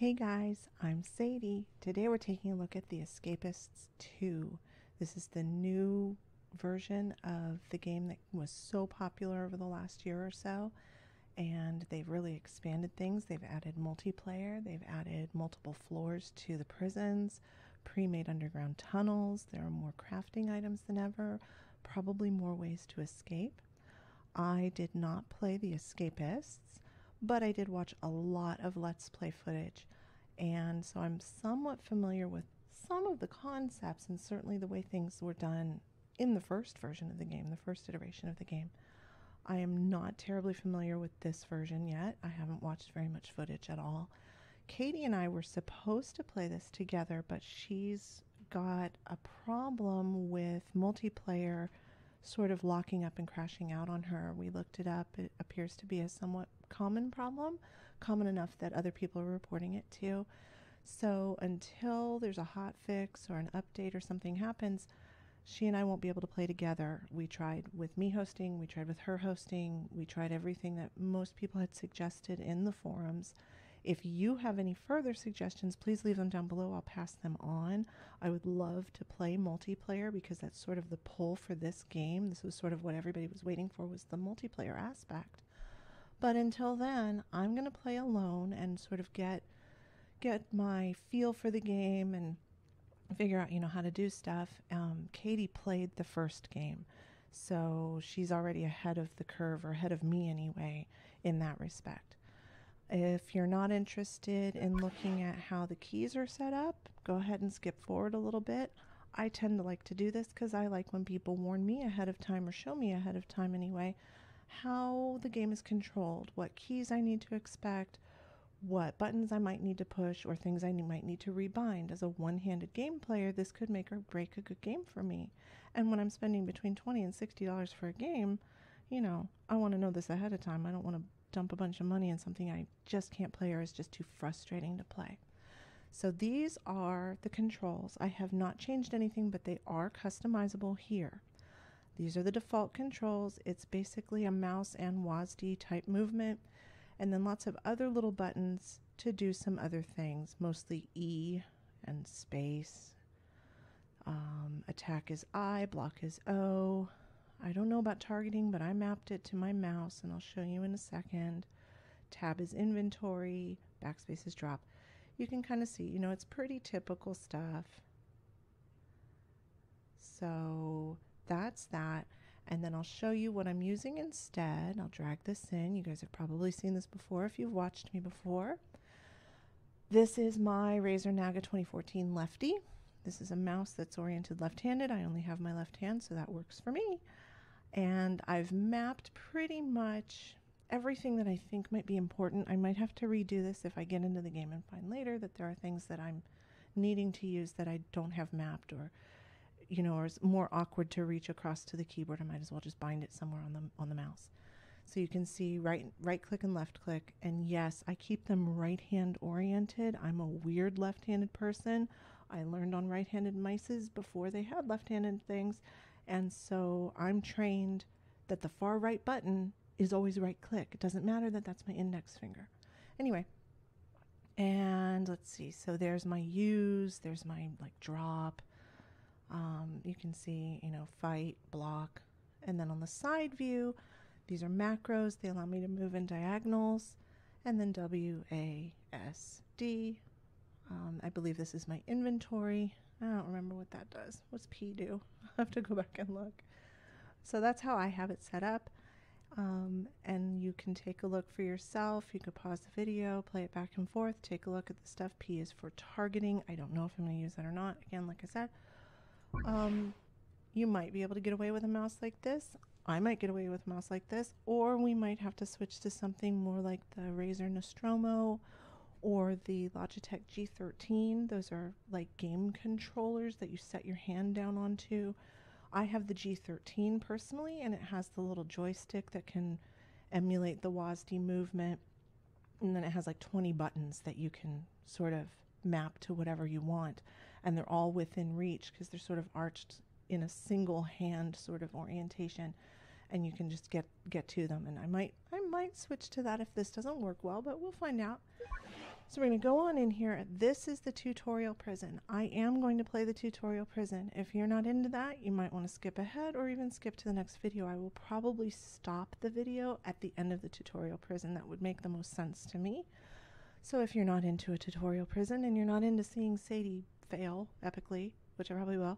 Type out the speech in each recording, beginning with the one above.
Hey guys, I'm Sadie. Today we're taking a look at the Escapists 2. This is the new version of the game that was so popular over the last year or so, and they've really expanded things. They've added multiplayer, they've added multiple floors to the prisons, pre-made underground tunnels, there are more crafting items than ever, probably more ways to escape. I did not play the Escapists, but I did watch a lot of Let's Play footage, and so I'm somewhat familiar with some of the concepts and certainly the way things were done in the first version of the game, the first iteration of the game. I am not terribly familiar with this version yet. I haven't watched very much footage at all. Katie and I were supposed to play this together, but she's got a problem with multiplayer sort of locking up and crashing out on her. We looked it up. It appears to be a somewhat common problem, common enough that other people are reporting it too. So until there's a hot fix or an update or something happens, she and I won't be able to play together. We tried with me hosting, we tried with her hosting, we tried everything that most people had suggested in the forums. If you have any further suggestions, please leave them down below. I'll pass them on. I would love to play multiplayer because that's sort of the pull for this game. This was sort of what everybody was waiting for, was the multiplayer aspect. But until then, I'm going to play alone and sort of get my feel for the game and figure out, how to do stuff. Katie played the first game, so she's already ahead of the curve, or ahead of me anyway, in that respect. If you're not interested in looking at how the keys are set up, go ahead and skip forward a little bit. I tend to like to do this because I like when people warn me ahead of time, or show me ahead of time anyway, how the game is controlled, what keys I need to expect, what buttons I might need to push, or things I might need to rebind. As a one-handed game player, this could make or break a good game for me. And when I'm spending between $20 and $60 for a game, I want to know this ahead of time. I don't want to dump a bunch of money in something I just can't play or is just too frustrating to play. So these are the controls. I have not changed anything, but they are customizable here. These are the default controls. It's basically a mouse and WASD type movement, and then lots of other little buttons to do some other things, mostly E and space. Attack is I, block is O. I don't know about targeting, but I mapped it to my mouse, and I'll show you in a second. Tab is inventory, backspace is drop. You can kind of see, it's pretty typical stuff. So that's that. And then I'll show you what I'm using instead. I'll drag this in. You guys have probably seen this before if you've watched me before. This is my Razer Naga 2014 Lefty. This is a mouse that's oriented left-handed. I only have my left hand, so that works for me. And I've mapped pretty much everything that I think might be important. I might have to redo this if I get into the game and find later that there are things that I'm needing to use that I don't have mapped, or or is more awkward to reach across to the keyboard. I might as well just bind it somewhere on the mouse. So you can see right click and left click, and yes, I keep them right hand oriented. I'm a weird left-handed person. I learned on right-handed mices before they had left-handed things, and so I'm trained that the far right button is always right click. It doesn't matter that that's my index finger. Anyway, and let's see. So there's my use, there's my drop. You can see, fight, block. And then on the side view, these are macros. They allow me to move in diagonals. And then WASD. I believe this is my inventory. I don't remember what that does. What's P do? I'll have to go back and look. So that's how I have it set up. And you can take a look for yourself. You could pause the video, play it back and forth, take a look at the stuff. P is for targeting. I don't know if I'm going to use that or not. Again, like I said, you might be able to get away with a mouse like this. I might get away with a mouse like this, or we might have to switch to something more like the Razer Nostromo or the Logitech G13. Those are like game controllers that you set your hand down onto. I have the G13 personally, and it has the little joystick that can emulate the WASD movement, and then it has like 20 buttons that you can sort of map to whatever you want, and they're all within reach because they're sort of arched in a single hand sort of orientation, and you can just get to them. And I might switch to that if this doesn't work well, but we'll find out. So we're going to go on in here. This is the tutorial prison. I am going to play the tutorial prison. If you're not into that, you might want to skip ahead or even skip to the next video. I will probably stop the video at the end of the tutorial prison. That would make the most sense to me. So if you're not into a tutorial prison and you're not into seeing Sadie fail epically, which I probably will,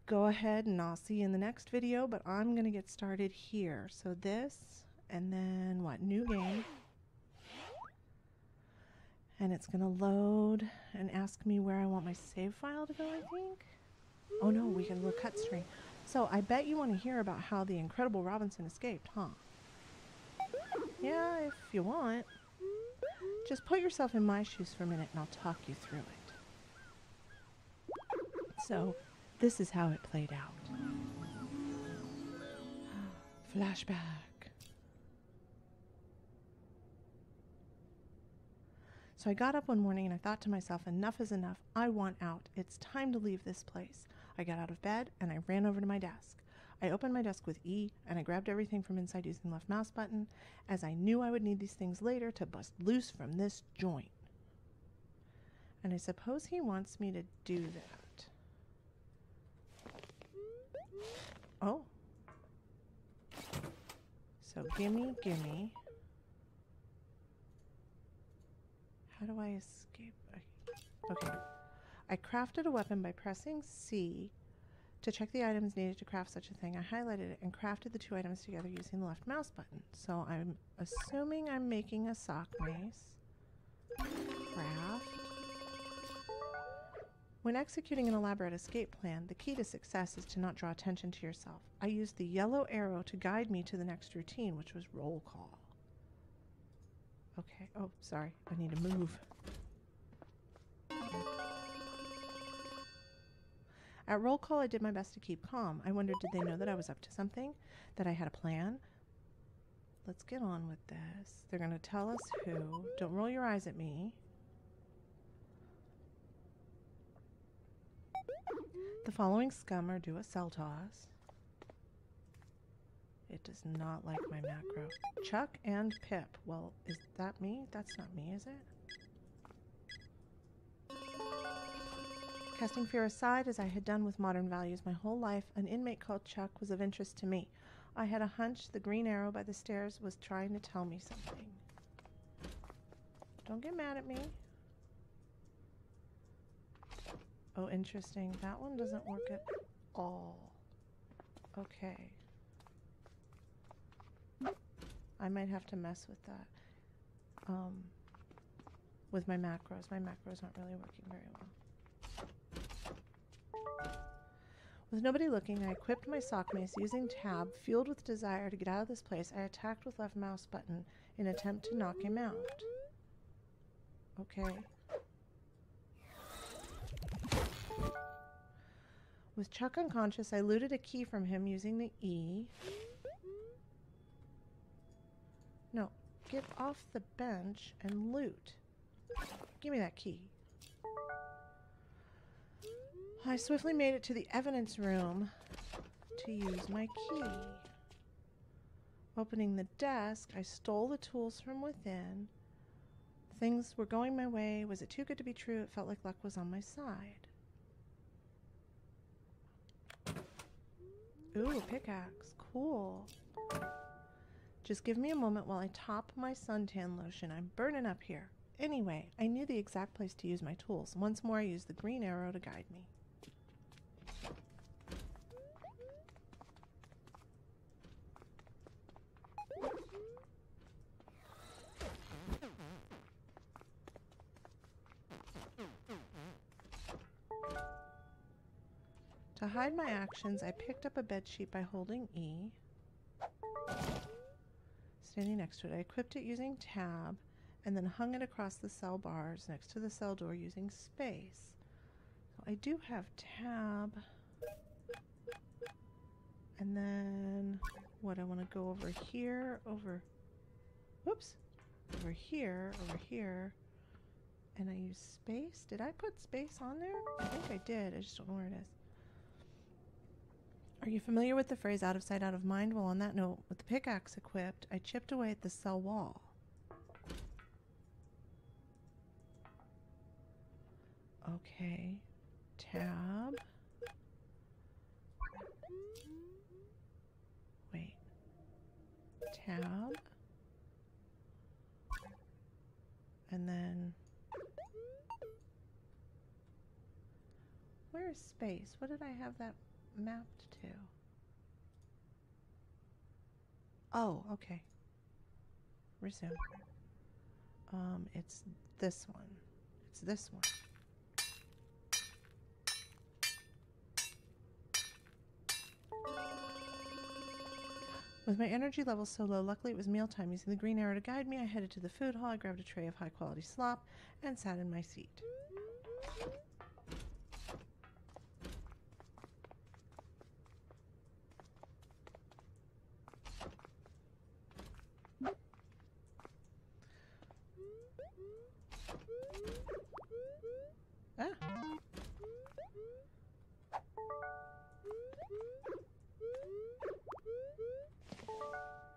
go ahead and I'll see you in the next video, but I'm going to get started here. So this, and then what? New game. And it's going to load and ask me where I want my save file to go, I think. Oh no, we got a little cut screen. So I bet you want to hear about how the incredible Robinson escaped, huh? Yeah, if you want. Just put yourself in my shoes for a minute and I'll talk you through it. So, this is how it played out. Flashback. So I got up one morning and I thought to myself, enough is enough. I want out. It's time to leave this place. I got out of bed and I ran over to my desk. I opened my desk with E and I grabbed everything from inside using the left mouse button, as I knew I would need these things later to bust loose from this joint. And I suppose he wants me to do that. Oh. So gimme, gimme. How do I escape? Okay. I crafted a weapon by pressing C to check the items needed to craft such a thing. I highlighted it and crafted the two items together using the left mouse button. So I'm assuming I'm making a sock mace. Craft. When executing an elaborate escape plan, the key to success is to not draw attention to yourself. I used the yellow arrow to guide me to the next routine, which was roll call. Okay. Oh, sorry. I need to move. At roll call, I did my best to keep calm. I wondered, did they know that I was up to something? That I had a plan? Let's get on with this. They're going to tell us who. Don't roll your eyes at me. The following scum are due a cell toss. It does not like my macro. Chuck and Pip. Well, is that me? That's not me, is it? Casting fear aside, as I had done with modern values my whole life, an inmate called Chuck was of interest to me. I had a hunch the green arrow by the stairs was trying to tell me something. Don't get mad at me. Oh, interesting. That one doesn't work at all. Okay. I might have to mess with that. With my macros. My macros aren't really working very well. With nobody looking, I equipped my sock mace using tab. Fueled with desire to get out of this place, I attacked with left mouse button in an attempt to knock him out. Okay. With Chuck unconscious, I looted a key from him using the E. No, get off the bench and loot. Give me that key. I swiftly made it to the evidence room to use my key. Opening the desk, I stole the tools from within. Things were going my way. Was it too good to be true? It felt like luck was on my side. Ooh, pickaxe. Cool. Just give me a moment while I top my suntan lotion. I'm burning up here. Anyway, I knew the exact place to use my tools. Once more, I used the green arrow to guide me. To hide my actions, I picked up a bedsheet by holding E. Standing next to it, I equipped it using tab and then hung it across the cell bars next to the cell door using space. So I do have tab. And then, what, I want to go over here, over here, and I use space. Did I put space on there? I think I did, I just don't know where it is. Are you familiar with the phrase out of sight, out of mind? Well, on that note, with the pickaxe equipped, I chipped away at the cell wall. Okay. Tab. Wait. Tab. And then... where is space? What did I have that mapped to? Oh, okay. Resume. It's this one. It's this one. With my energy levels so low, luckily it was mealtime. Using the green arrow to guide me, I headed to the food hall. I grabbed a tray of high-quality slop and sat in my seat. Ah.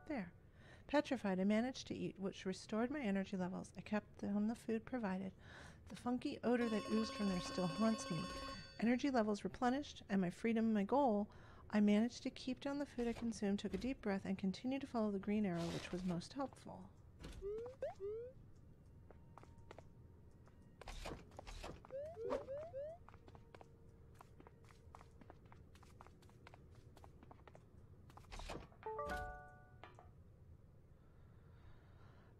There. Petrified, I managed to eat, which restored my energy levels. I kept on the food provided. The funky odor that oozed from there still haunts me. Energy levels replenished, and my freedom my goal, I managed to keep down the food I consumed, took a deep breath, and continued to follow the green arrow, which was most helpful.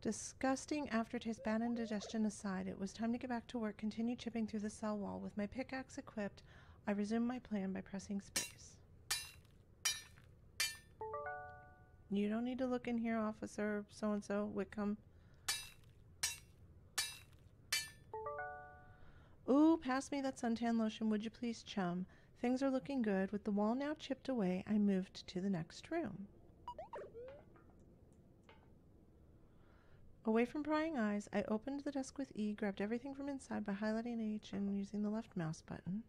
Disgusting aftertaste, bad indigestion aside, it was time to get back to work. Continue chipping through the cell wall. With my pickaxe equipped, I resumed my plan by pressing space. You don't need to look in here, Officer so-and-so, Wickham. Ooh, pass me that suntan lotion, would you please, chum? Things are looking good. With the wall now chipped away, I moved to the next room. Away from prying eyes, I opened the desk with E, grabbed everything from inside by highlighting H and using the left mouse button.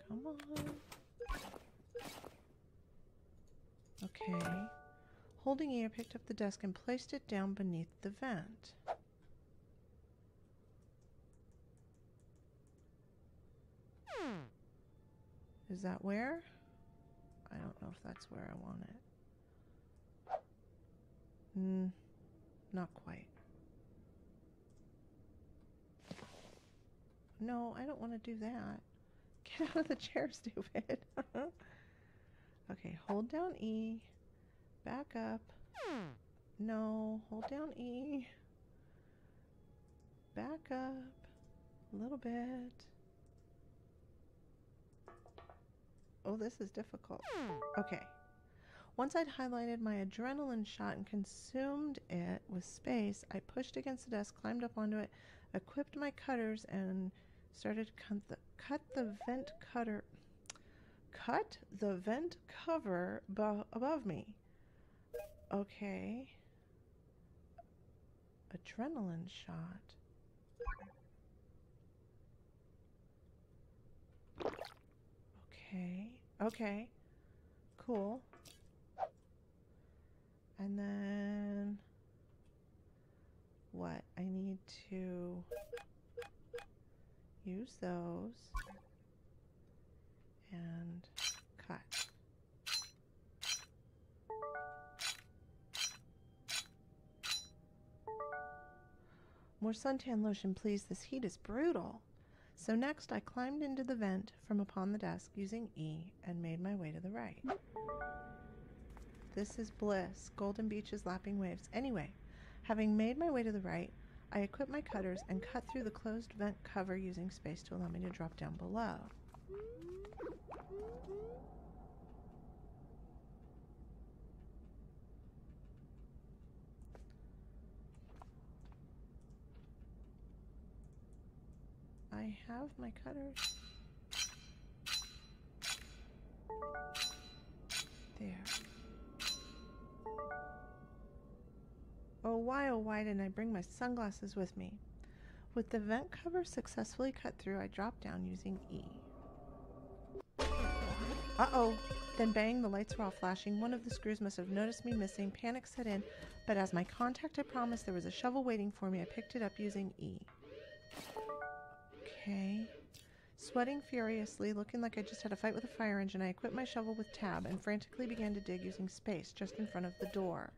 Come on. Okay. Holding E, I picked up the desk and placed it down beneath the vent. Is that where? I don't know if that's where I want it. Not quite. No, I don't want to do that. Get out of the chair, stupid. Okay, hold down E. Back up. No, hold down E. Back up. A little bit. Oh, this is difficult. Okay. Once I'd highlighted my adrenaline shot and consumed it with space, I pushed against the desk, climbed up onto it, equipped my cutters, and started to cut the vent cover above me. Okay. Adrenaline shot. Okay. Okay. Cool. And then what? I need to use those and cut. More suntan lotion, please. This heat is brutal. So next I climbed into the vent from upon the desk using E and made my way to the right. This is bliss, golden beaches, lapping waves. Anyway, having made my way to the right, I equipped my cutters and cut through the closed vent cover using space to allow me to drop down below. I have my cutters. There. Oh, why didn't I bring my sunglasses with me? With the vent cover successfully cut through, I dropped down using E. Uh-oh! Then bang, the lights were all flashing. One of the screws must have noticed me missing. Panic set in, but as my contact had promised, there was a shovel waiting for me. I picked it up using E. Okay. Sweating furiously, looking like I just had a fight with a fire engine, I equipped my shovel with tab and frantically began to dig using space just in front of the door.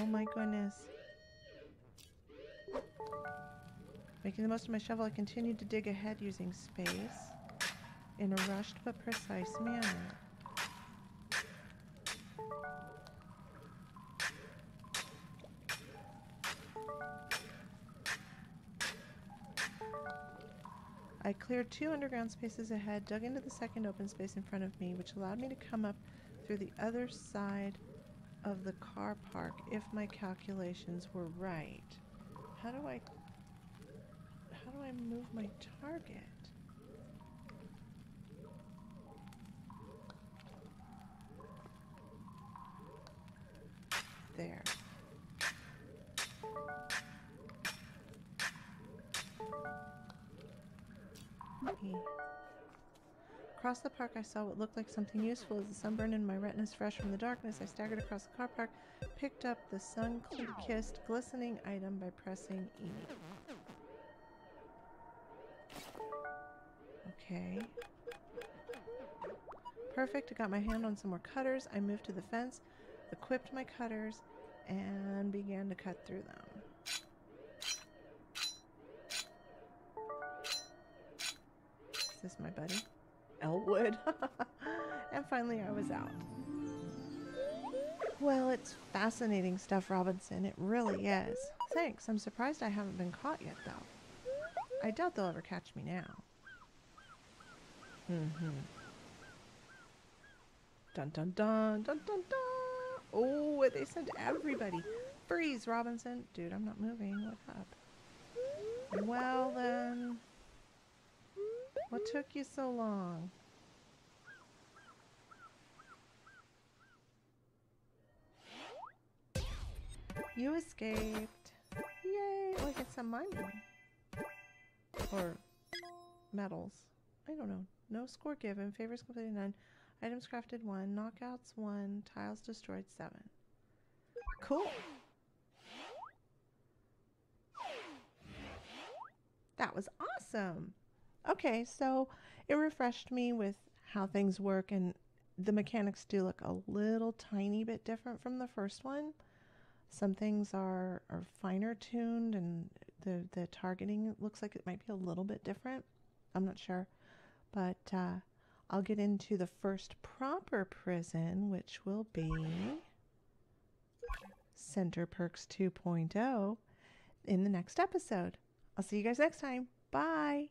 Oh my goodness. Making the most of my shovel, I continued to dig ahead using space in a rushed but precise manner. I cleared 2 underground spaces ahead, dug into the second open space in front of me, which allowed me to come up through the other side of the car park if my calculations were right. How do I move my target? There. Across the park, I saw what looked like something useful. As the sun burned in my retinas fresh from the darkness, I staggered across the car park, picked up the sun-kissed, glistening item by pressing E. Okay. Perfect. I got my hand on some more cutters. I moved to the fence, equipped my cutters, and began to cut through them. Is this my buddy? Elwood. And finally I was out. Well, it's fascinating stuff, Robinson. It really is. Thanks. I'm surprised I haven't been caught yet, though. I doubt they'll ever catch me now. Dun dun dun dun dun dun. Oh, they sent everybody. Freeze, Robinson. Dude, I'm not moving. What up? Well then. What took you so long? You escaped. Yay! Oh, I get some money. Or medals. I don't know. No score given. Favors completed 9. Items crafted 1. Knockouts 1. Tiles destroyed 7. Cool. That was awesome. Okay, so it refreshed me with how things work, and the mechanics do look a little tiny bit different from the first one. Some things are finer tuned, and the targeting looks like it might be a little bit different. I'm not sure. But I'll get into the first proper prison, which will be Center Perks 2.0 in the next episode. I'll see you guys next time. Bye!